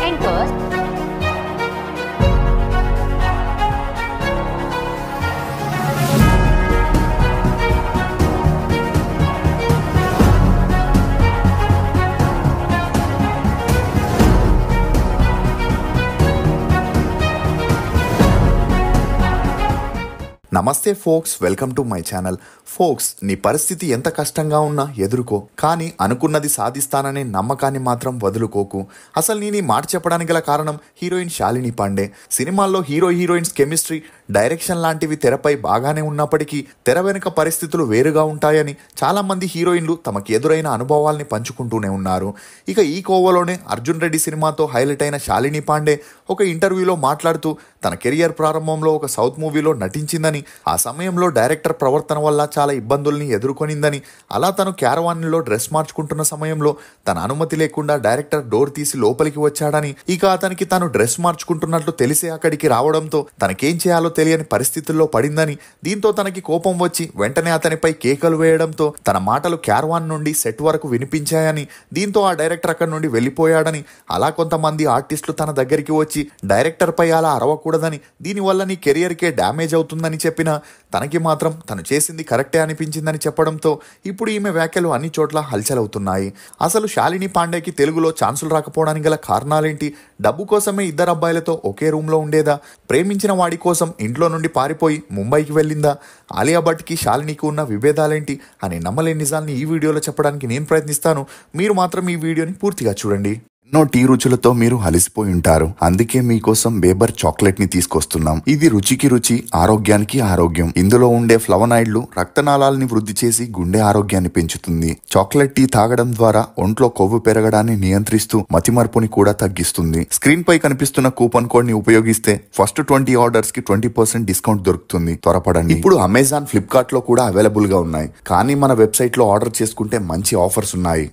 enters. నమస్తే folks, welcome to my channel. Folks, నీ పరిస్థితి ఎంత కష్టంగా ఉన్నా ఎదుర్కో, కానీ అనుకున్నది సాధిస్తాననే నమ్మకాన్ని మాత్రం వదులుకోకు. అసలు నేను ఈ మాట చెప్పడానికి గల కారణం హీరోయిన్ శాలిని పాండే. సినిమాల్లో హీరోయిన్స్ కెమిస్ట్రీ, డైరెక్షన్ లాంటివి తెరపై బాగానే ఉన్నప్పటికీ తెర వెనుక పరిస్థితులు వేరుగా ఉంటాయని చాలా మంది హీరోయిన్లు తమకు ఎదురైన అనుభవాల్ని పంచుకుంటూనే ఉన్నారు. ఇక ఈ కోవలోనే అర్జున్ రెడ్డి సినిమాతో హైలైట్ అయిన శాలిని పాండే ఒక ఇంటర్వ్యూలో మాట్లాడుతూ తన కెరియర్ ప్రారంభంలో ఒక సౌత్ మూవీలో నటించిందని, ఆ సమయంలో డైరెక్టర్ ప్రవర్తన వల్ల చాలా ఇబ్బందుల్ని ఎదుర్కొనిందని, అలా తను క్యారవాన్లో డ్రెస్ మార్చుకుంటున్న సమయంలో తన అనుమతి లేకుండా డైరెక్టర్ డోర్ తీసి లోపలికి వచ్చాడని, ఇక అతనికి తాను డ్రెస్ మార్చుకుంటున్నట్లు తెలిసి అక్కడికి రావడంతో తనకేం చేయాలో తెలియని పరిస్థితుల్లో పడిందని, దీంతో తనకి కోపం వచ్చి వెంటనే అతనిపై కేకలు వేయడంతో తన మాటలు క్యారవాన్ నుండి సెట్ వరకు వినిపించాయని, దీంతో ఆ డైరెక్టర్ అక్కడి నుండి వెళ్ళిపోయాడని, అలా కొంతమంది ఆర్టిస్టులు తన దగ్గరికి వచ్చి డైరెక్టర్ పై అలా అరవకూడదని, దీనివల్ల నీ కెరియర్కే డ్యామేజ్ అవుతుందని చెప్పినా తనకి మాత్రం తను చేసింది కరెక్టే అనిపించిందని చెప్పడంతో ఇప్పుడు ఈమె వ్యాఖ్యలు అన్ని చోట్ల హల్చలవుతున్నాయి. అసలు శాలిని పాండేకి తెలుగులో ఛాన్సులు రాకపోవడానికి గల కారణాలేంటి? డబ్బు కోసమే ఇద్దరు అబ్బాయిలతో ఒకే రూమ్లో ఉండేదా? ప్రేమించిన వాడి కోసం ఇంట్లో నుండి పారిపోయి ముంబైకి వెళ్ళిందా? ఆలియా భట్కి శాలినికి ఉన్న విభేదాలేంటి అనే నమ్మలేని నిజాల్ని ఈ వీడియోలో చెప్పడానికి నేను ప్రయత్నిస్తాను. మీరు మాత్రం ఈ వీడియోని పూర్తిగా చూడండి. ఎన్నో టీ రుచులతో మీరు అలసిపోయి ఉంటారు, అందుకే మీకోసం బేబర్ చాక్లెట్ ని తీసుకొస్తున్నాం. ఇది రుచికి రుచి, ఆరోగ్యానికి ఆరోగ్యం. ఇందులో ఉండే ఫ్లవనాయిడ్లు రక్తనాళాలని వృద్ధి చేసి గుండె ఆరోగ్యాన్ని పెంచుతుంది. చాక్లెట్ టీ తాగడం ద్వారా ఒంట్లో కొవ్వు పెరగడాన్ని నియంత్రిస్తూ మతిమరుపుని కూడా తగ్గిస్తుంది. స్క్రీన్ పై కనిపిస్తున్న కూపన్ కోడ్ ని ఉపయోగిస్తే ఫస్ట్ 20 ఆర్డర్స్ కి 20% డిస్కౌంట్ దొరుకుతుంది. త్వరపడండి. ఇప్పుడు అమెజాన్, ఫ్లిప్కార్ట్ లో కూడా అవైలబుల్ గా ఉన్నాయి, కానీ మన వెబ్సైట్ లో ఆర్డర్ చేసుకుంటే మంచి ఆఫర్స్ ఉన్నాయి.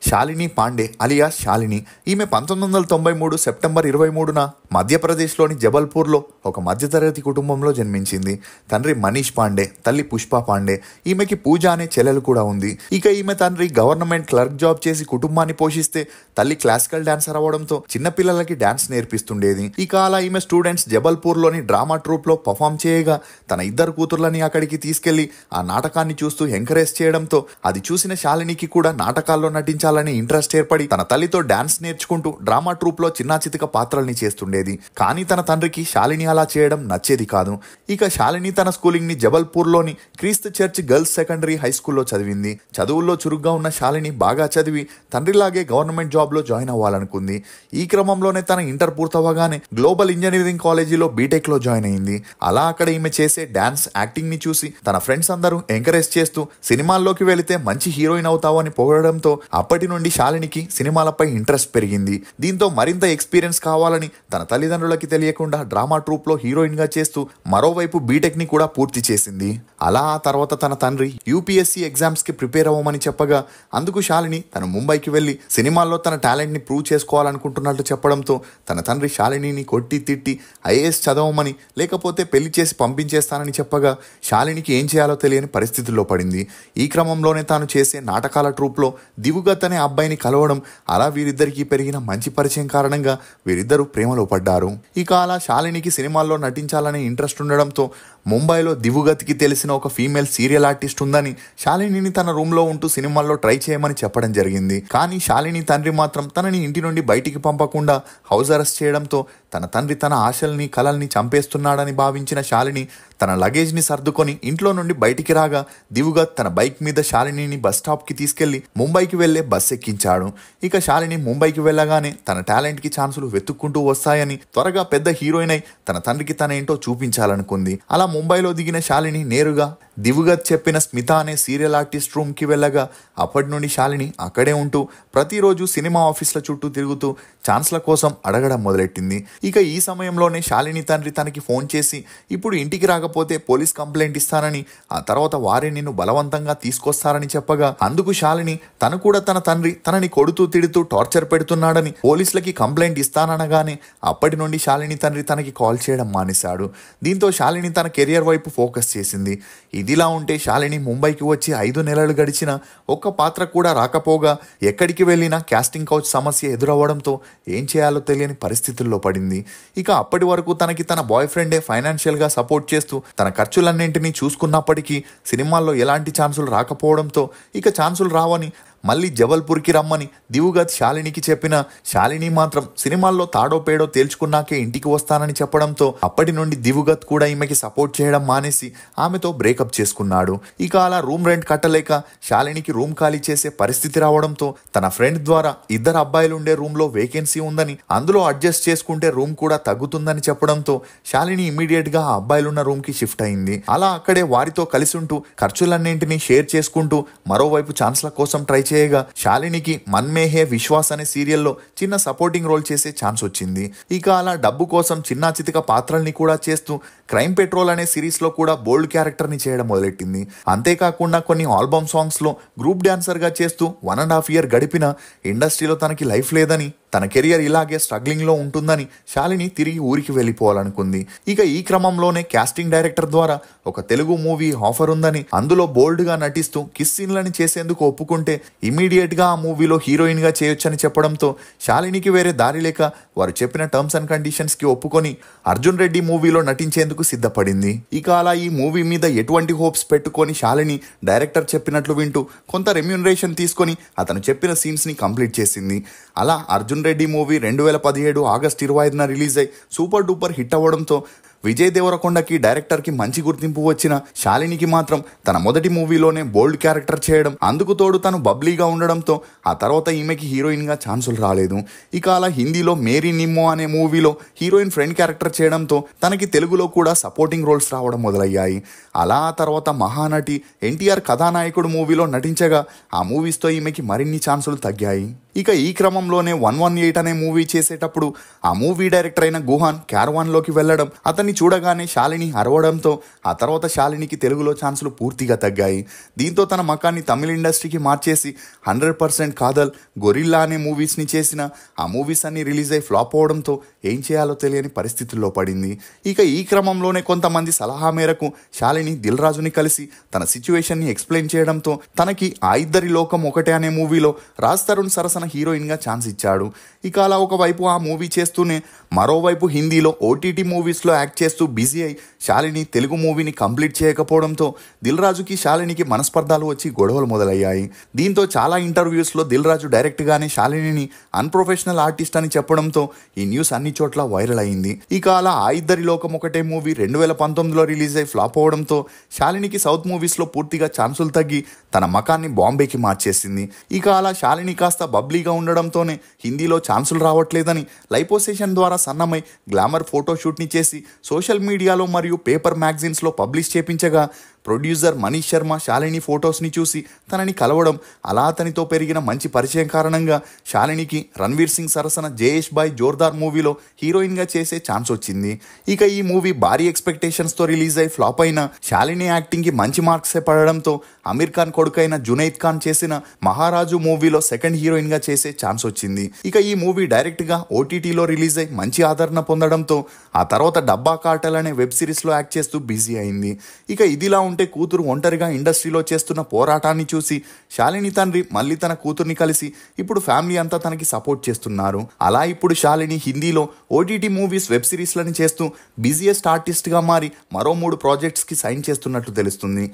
శాలిని పాండే అలియాస్ శాలిని, ఈమె 1993 సెప్టెంబర్ 23న మధ్యప్రదేశ్లోని జబల్పూర్లో ఒక మధ్యతరగతి కుటుంబంలో జన్మించింది. తండ్రి మనీష్ పాండే, తల్లి పుష్ప పాండే. ఈమెకి పూజ అనే చెల్లెలు కూడా ఉంది. ఇక ఈమె తండ్రి గవర్నమెంట్ క్లర్క్ జాబ్ చేసి కుటుంబాన్ని పోషిస్తే, తల్లి క్లాసికల్ డాన్సర్ అవ్వడంతో చిన్నపిల్లలకి డాన్స్ నేర్పిస్తుండేది. ఇక అలా ఈమె స్టూడెంట్స్ జబల్పూర్లోని డ్రామా ట్రూప్ లో పర్ఫామ్ చేయగా తన ఇద్దరు కూతుర్లని అక్కడికి తీసుకెళ్లి ఆ నాటకాన్ని చూస్తూ ఎంకరేజ్ చేయడంతో అది చూసిన శాలినికి కూడా నాటకాల్లో నటించాలని ఇంట్రెస్ట్ ఏర్పడి తన తల్లితో డాన్స్ నేర్చుకుంటూ డ్రామా ట్రూప్ లో చిన్న చితక పాత్రల్ని చేస్తుండేది. కానీ తన తండ్రికి శాలిని అలా చేయడం నచ్చేది కాదు. ఇక శాలిని తన స్కూలింగ్ ని జబల్పూర్ లోని క్రీస్తు చర్చ్ గర్ల్స్ సెకండరీ హై స్కూల్లో చదివింది. చదువుల్లో చురుగ్గా ఉన్న శాలిని బాగా చదివి తండ్రిలాగే గవర్నమెంట్ జాబ్ లో జాయిన్ అవ్వాలనుకుంది. ఈ క్రమంలోనే తన ఇంటర్ పూర్తవగానే గ్లోబల్ ఇంజనీరింగ్ కాలేజీలో బీటెక్ లో జాయిన్ అయింది. అలా అక్కడ ఈమె చేసే డాన్స్, యాక్టింగ్ ని చూసి తన ఫ్రెండ్స్ అందరూ ఎంకరేజ్ చేస్తూ సినిమాల్లోకి వెళితే మంచి హీరోయిన్ అవుతావు అని పొగడంతో అప్పటి నుండి శాలినికి సినిమాలపై ఇంట్రెస్ట్ పెరిగింది. దీంతో మరింత ఎక్స్పీరియన్స్ కావాలని తన తల్లిదండ్రులకి తెలియకుండా డ్రామా ట్రూప్ లో హీరోయిన్ గా చేస్తూ మరోవైపు బీటెక్ ని కూడా పూర్తి చేసింది. అలా ఆ తర్వాత తన తండ్రి యూపీఎస్సీ ఎగ్జామ్స్ కి ప్రిపేర్ అవ్వమని చెప్పగా అందుకు శాలిని తను ముంబైకి వెళ్లి సినిమాల్లో తన టాలెంట్ ని ప్రూవ్ చేసుకోవాలనుకుంటున్నట్టు చెప్పడంతో తన తండ్రి శాలినిని కొట్టి తిట్టి ఐఏఎస్ చదవమని, లేకపోతే పెళ్లి చేసి పంపించేస్తానని చెప్పగా శాలినికి ఏం చేయాలో తెలియని పరిస్థితుల్లో పడింది. ఈ క్రమంలోనే తాను చేసే నాటకాల ట్రూప్ లో దివుగత్ అనే అబ్బాయిని కలవడం, అలా వీరిద్దరికీ పెరిగిన మంచి పరిచయం కారణంగా వీరిద్దరూ ప్రేమలో పడ్డారు. ఇక అలా శాలినికి సినిమాల్లో నటించాలనే ఇంట్రెస్ట్ ఉండడంతో ముంబైలో దివుగత్కి తెలిసిన ఒక ఫీమేల్ సీరియల్ ఆర్టిస్ట్ ఉందని శాలినిని తన రూమ్ లో ఉంటూ సినిమాల్లో ట్రై చేయమని చెప్పడం జరిగింది. కానీ శాలిని తండ్రి మాత్రం తనని ఇంటి నుండి బయటికి పంపకుండా హౌస్ అరెస్ట్ చేయడంతో తన తండ్రి తన ఆశల్ని, కలల్ని చంపేస్తున్నాడని భావించిన శాలిని తన లగేజ్ ని సర్దుకొని ఇంట్లో నుండి బయటికి రాగా దివుగత్ తన బైక్ మీద శాలినిని బస్ స్టాప్ కి తీసుకెళ్లి ముంబైకి వెళ్లే బస్ ఎక్కించాడు. ఇక శాలిని ముంబైకి వెళ్ళగానే తన టాలెంట్ కి ఛాన్సులు వెతుక్కుంటూ వస్తాయని త్వరగా పెద్ద హీరోయిన్ అయి తన తండ్రికి తన ఏంటో చూపించాలనుకుంది. అలా ముంబైలో దిగిన శాలిని నేరుగా దివుగత్ చెప్పిన స్మిత అనే సీరియల్ ఆర్టిస్ట్ రూమ్ కి వెళ్ళగా అప్పటి నుండి శాలిని అక్కడే ఉంటూ ప్రతిరోజు సినిమా ఆఫీసుల చుట్టూ తిరుగుతూ ఛాన్స్ల కోసం అడగడం మొదలెట్టింది. ఇక ఈ సమయంలోనే శాలిని తండ్రి తనకి ఫోన్ చేసి ఇప్పుడు ఇంటికి రాకపోతే పోలీస్ కంప్లైంట్ ఇస్తానని, ఆ తర్వాత వారే నిన్ను బలవంతంగా తీసుకొస్తారని చెప్పగా అందుకు శాలిని తను కూడా తన తండ్రి తనని కొడుతూ తిడుతూ టార్చర్ పెడుతున్నాడని పోలీసులకి కంప్లైంట్ ఇస్తాననగానే అప్పటి నుండి శాలిని తండ్రి తనకి కాల్ చేయడం మానేశాడు. దీంతో శాలిని తన కెరియర్ వైపు ఫోకస్ చేసింది. ఇదిలా ఉంటే శాలిని ముంబైకి వచ్చి 5 నెలలు గడిచిన ఒక్క పాత్ర కూడా రాకపోగా ఎక్కడికి వెళ్ళినా కాస్టింగ్ కౌచ్ సమస్య ఎదురవ్వడంతో ఏం చేయాలో తెలియని పరిస్థితుల్లో పడింది. ఇక అప్పటి వరకు తనకి తన బాయ్ ఫ్రెండే ఫైనాన్షియల్గా సపోర్ట్ చేస్తూ తన ఖర్చులన్నింటినీ చూసుకున్నప్పటికీ సినిమాల్లో ఎలాంటి ఛాన్సులు రాకపోవడంతో ఇక ఛాన్సులు రావని మళ్ళీ జబల్పూర్కి రమ్మని దివుగత్ శాలినికి చెప్పిన శాలిని మాత్రం సినిమాల్లో తాడో పేడో తేల్చుకున్నాకే ఇంటికి వస్తానని చెప్పడంతో అప్పటి నుండి దివుగత్ కూడా ఈమెకి సపోర్ట్ చేయడం మానేసి ఆమెతో బ్రేకప్ చేసుకున్నాడు. ఇక అలా రూమ్ రెంట్ కట్టలేక శాలినికి రూమ్ ఖాళీ చేసే పరిస్థితి రావడంతో తన ఫ్రెండ్ ద్వారా 2 అబ్బాయిలు ఉండే రూమ్ లో వేకెన్సీ ఉందని అందులో అడ్జస్ట్ చేసుకుంటే రూమ్ కూడా తగ్గుతుందని చెప్పడంతో శాలిని ఇమీడియట్ గా ఆ అబ్బాయిలున్న రూమ్ కి షిఫ్ట్ అయింది. అలా అక్కడే వారితో కలిసి ఉంటూ ఖర్చులన్నింటినీ షేర్ చేసుకుంటూ మరోవైపు ఛాన్స్ల కోసం ట్రై చేయగా శాలినికి మన్ మే హే విశ్వాస్ అనే సీరియల్లో చిన్న సపోర్టింగ్ రోల్ చేసే ఛాన్స్ వచ్చింది. ఇక అలా డబ్బు కోసం చిన్నా చితిక పాత్రల్ని కూడా చేస్తూ క్రైమ్ పెట్రోల్ అనే సిరీస్ లో కూడా బోల్డ్ క్యారెక్టర్ ని చేయడం మొదలెట్టింది. అంతేకాకుండా కొన్ని ఆల్బమ్ సాంగ్స్ లో గ్రూప్ డాన్సర్ గా చేస్తూ 1.5 year గడిపిన ఇండస్ట్రీలో తనకి లైఫ్ లేదని, తన కెరియర్ ఇలాగే స్ట్రగ్లింగ్ లో ఉంటుందని శాలిని తిరిగి ఊరికి వెళ్ళిపోవాలనుకుంది. ఇక ఈ క్రమంలోనే కాస్టింగ్ డైరెక్టర్ ద్వారా ఒక తెలుగు మూవీ ఆఫర్ ఉందని, అందులో బోల్డ్ గా నటిస్తూ కిస్ సీన్లని చేసేందుకు ఒప్పుకుంటే ఇమీడియట్ గా ఆ మూవీలో హీరోయిన్ గా చేయొచ్చని చెప్పడంతో శాలినికి వేరే దారి లేక వారు చెప్పిన టర్మ్స్ అండ్ కండిషన్స్ కి ఒప్పుకొని అర్జున్ రెడ్డి మూవీలో నటించేందుకు సిద్ధపడింది. ఇక అలా ఈ మూవీ మీద ఎటువంటి హోప్స్ పెట్టుకొని శాలిని డైరెక్టర్ చెప్పినట్లు వింటూ కొంత రెమ్యూనరేషన్ తీసుకొని అతను చెప్పిన సీన్స్ ని కంప్లీట్ చేసింది. అలా అర్జున్ రెడ్డి మూవీ 2017 ఆగస్టు 25న రిలీజ్ అయి సూపర్ డూపర్ హిట్ అవ్వడంతో విజయ్ దేవరకొండకి డైరెక్టర్కి మంచి గుర్తింపు వచ్చిన శాలినికి మాత్రం తన మొదటి మూవీలోనే బోల్డ్ క్యారెక్టర్ చేయడం, అందుకు తోడు తను బబ్లీగా ఉండడంతో ఆ తర్వాత ఈమెకి హీరోయిన్గా ఛాన్సులు రాలేదు. ఇక అలా హిందీలో మేరీ నిమ్మో అనే మూవీలో హీరోయిన్ ఫ్రెండ్ క్యారెక్టర్ చేయడంతో తనకి తెలుగులో కూడా సపోర్టింగ్ రోల్స్ రావడం మొదలయ్యాయి. అలా ఆ తర్వాత మహానటి ఎన్టీఆర్ కథానాయకుడు మూవీలో నటించగా ఆ మూవీస్తో ఈమెకి మరిన్ని ఛాన్సులు తగ్గాయి. ఇక ఈ క్రమంలోనే 118 అనే మూవీ చేసేటప్పుడు ఆ మూవీ డైరెక్టర్ అయిన గుహాన్ క్యారవాన్లోకి వెళ్ళడం, అతన్ని చూడగానే శాలిని అరవడంతో ఆ తర్వాత శాలినికి తెలుగులో ఛాన్సులు పూర్తిగా తగ్గాయి. దీంతో తన మకాన్ని తమిళ ఇండస్ట్రీకి మార్చేసి 100% కాదల్, గొరిల్లా అనే మూవీస్ని చేసిన ఆ మూవీస్ అన్ని రిలీజ్ అయి ఫ్లాప్ అవడంతో ఏం చేయాలో తెలియని పరిస్థితుల్లో పడింది. ఇక ఈ క్రమంలోనే కొంతమంది సలహా మేరకు శాలిని దిల్ రాజుని కలిసి తన సిచ్యువేషన్ని ఎక్స్ప్లెయిన్ చేయడంతో తనకి ఆ ఇద్దరి లోకం ఒకటే అనే మూవీలో రాజ్ తరుణ్ సరసన హీరోయిన్గా ఛాన్స్ ఇచ్చాడు. ఇక అలా ఒకవైపు ఆ మూవీ చేస్తూనే మరోవైపు హిందీలో ఓటీటీ మూవీస్లో యాక్ట్ చేస్తూ బిజీ అయి శాలిని తెలుగు మూవీని కంప్లీట్ చేయకపోవడంతో దిల్ రాజుకి శాలినికి మనస్పర్ధాలు వచ్చి గొడవలు మొదలయ్యాయి. దీంతో చాలా ఇంటర్వ్యూస్లో దిల్ రాజు డైరెక్ట్గానే శాలినిని అన్ప్రొఫెషనల్ ఆర్టిస్ట్ అని చెప్పడంతో ఈ న్యూస్ అన్ని చోట్ల వైరల్ అయింది. ఇక అలా ఆ ఇద్దరి లోకం ఒకటే మూవీ 2019లో రిలీజ్ అయి ఫ్లాప్ అవడంతో శాలినికి సౌత్ మూవీస్లో పూర్తిగా ఛాన్సులు తగ్గి తన మకాన్ని బాంబేకి మార్చేసింది. ఇక అలా శాలిని కాస్త బబ్లీగా ఉండడంతోనే హిందీలో ఛాన్సులు రావట్లేదని లైపోసేషన్ ద్వారా సన్నమై గ్లామర్ ఫోటోషూట్ని చేసి సోషల్ మీడియాలో మరియు పేపర్ మ్యాగజైన్స్లో పబ్లిష్ చేపించగా ప్రొడ్యూసర్ మనీష్ శర్మ శాలిని ఫొటోస్ని చూసి తనని కలవడం, అలా అతనితో పెరిగిన మంచి పరిచయం కారణంగా శాలినికి రణ్వీర్ సింగ్ సరసన జయేష్ బాయ్ జోర్దార్ మూవీలో హీరోయిన్గా చేసే ఛాన్స్ వచ్చింది. ఇక ఈ మూవీ భారీ ఎక్స్పెక్టేషన్స్తో రిలీజ్ అయి ఫ్లాప్ అయిన శాలిని యాక్టింగ్కి మంచి మార్క్సే పడడంతో అమీర్ ఖాన్ కొడుకైన జునైద్ ఖాన్ చేసిన మహారాజు మూవీలో సెకండ్ హీరోయిన్గా చేసే ఛాన్స్ వచ్చింది. ఇక ఈ మూవీ డైరెక్ట్గా ఓటీటీలో రిలీజ్ అయి మంచి ఆదరణ పొందడంతో ఆ తర్వాత డబ్బా కార్టెల్ అనే వెబ్ సిరీస్లో యాక్ట్ చేస్తూ బిజీ అయింది. ఇక ఇదిలా ఉంటే కూతురు ఒంటరిగా ఇండస్ట్రీలో చేస్తున్న పోరాటాన్ని చూసి శాలిని తండ్రి మళ్ళీ తన కూతుర్ని కలిసి ఇప్పుడు ఫ్యామిలీ అంతా తనకి సపోర్ట్ చేస్తున్నారు. అలా ఇప్పుడు శాలిని హిందీలో ఓటీటీ మూవీస్ వెబ్ సిరీస్లని చేస్తూ బిజియెస్ట్ ఆర్టిస్ట్గా మారి మరో 3 ప్రాజెక్ట్స్కి సైన్ చేస్తున్నట్లు తెలుస్తుంది.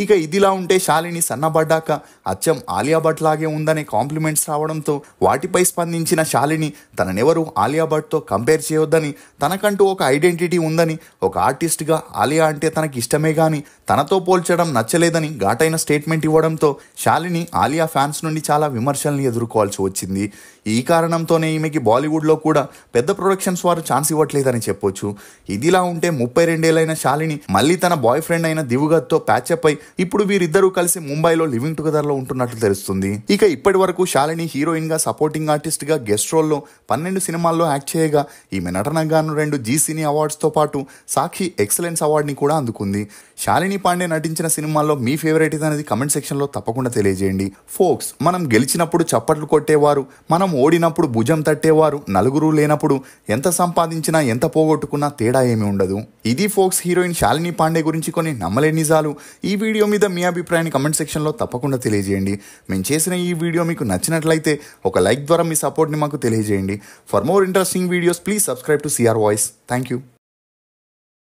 ఇక ఇదిలా ఉంటే శాలిని సన్నబడ్డాక అచ్చం ఆలియా భట్ లాగే ఉందనే కాంప్లిమెంట్స్ రావడంతో వాటిపై స్పందించిన శాలిని తననెవరూ ఆలియా భట్తో కంపేర్ చేయొద్దని, తనకంటూ ఒక ఐడెంటిటీ ఉందని, ఒక ఆర్టిస్ట్గా ఆలియా అంటే తనకి ఇష్టమే కానీ తనతో పోల్చడం నచ్చలేదని ఘాటైన స్టేట్మెంట్ ఇవ్వడంతో శాలిని ఆలియా ఫ్యాన్స్ నుండి చాలా విమర్శల్ని ఎదుర్కోవాల్సి వచ్చింది. ఈ కారణంతోనే ఈమెకి బాలీవుడ్లో కూడా పెద్ద ప్రొడక్షన్స్ వారు ఛాన్స్ ఇవ్వట్లేదని చెప్పొచ్చు. ఇదిలా ఉంటే 32 ఏళ్లైన శాలిని మళ్ళీ తన బాయ్ ఫ్రెండ్ అయిన దివుగత్తో ప్యాచప్ అయి ఇప్పుడు వీరిద్దరూ కలిసి ముంబైలో లివింగ్ టుగెదర్లో ఉంటున్నట్లు తెలుస్తుంది. ఇక ఇప్పటి వరకు శాలిని హీరోయిన్గా, సపోర్టింగ్ ఆర్టిస్ట్గా, గెస్ట్ రోల్లో 12 సినిమాల్లో యాక్ట్ చేయగా ఈమె నటనకు గాను 2 జీ సినీ అవార్డ్స్తో పాటు సాక్షి ఎక్సలెన్స్ అవార్డుని కూడా అందుకుంది. శాలిని పాండే నటించిన సినిమాల్లో మీ ఫేవరెట్ అనేది కమెంట్ సెక్షన్లో తప్పకుండా తెలియజేయండి. ఫోక్స్, మనం గెలిచినప్పుడు చప్పట్లు కొట్టేవారు, మనం ఓడినప్పుడు భుజం తట్టేవారు, నలుగురు లేనప్పుడు ఎంత సంపాదించినా ఎంత పోగొట్టుకున్నా తేడా ఏమీ ఉండదు. ఇది ఫోక్స్ హీరోయిన్ శాలిని పాండే గురించి కొన్ని నమ్మలేని నిజాలు. ఈ వీడియో మీద మీ అభిప్రాయాన్ని కమెంట్ సెక్షన్లో తప్పకుండా తెలియజేయండి. మేము చేసిన ఈ వీడియో మీకు నచ్చినట్లయితే ఒక లైక్ ద్వారా మీ సపోర్ట్ని మాకు తెలియజేయండి. For more interesting videos please subscribe to CR voice. Thank you.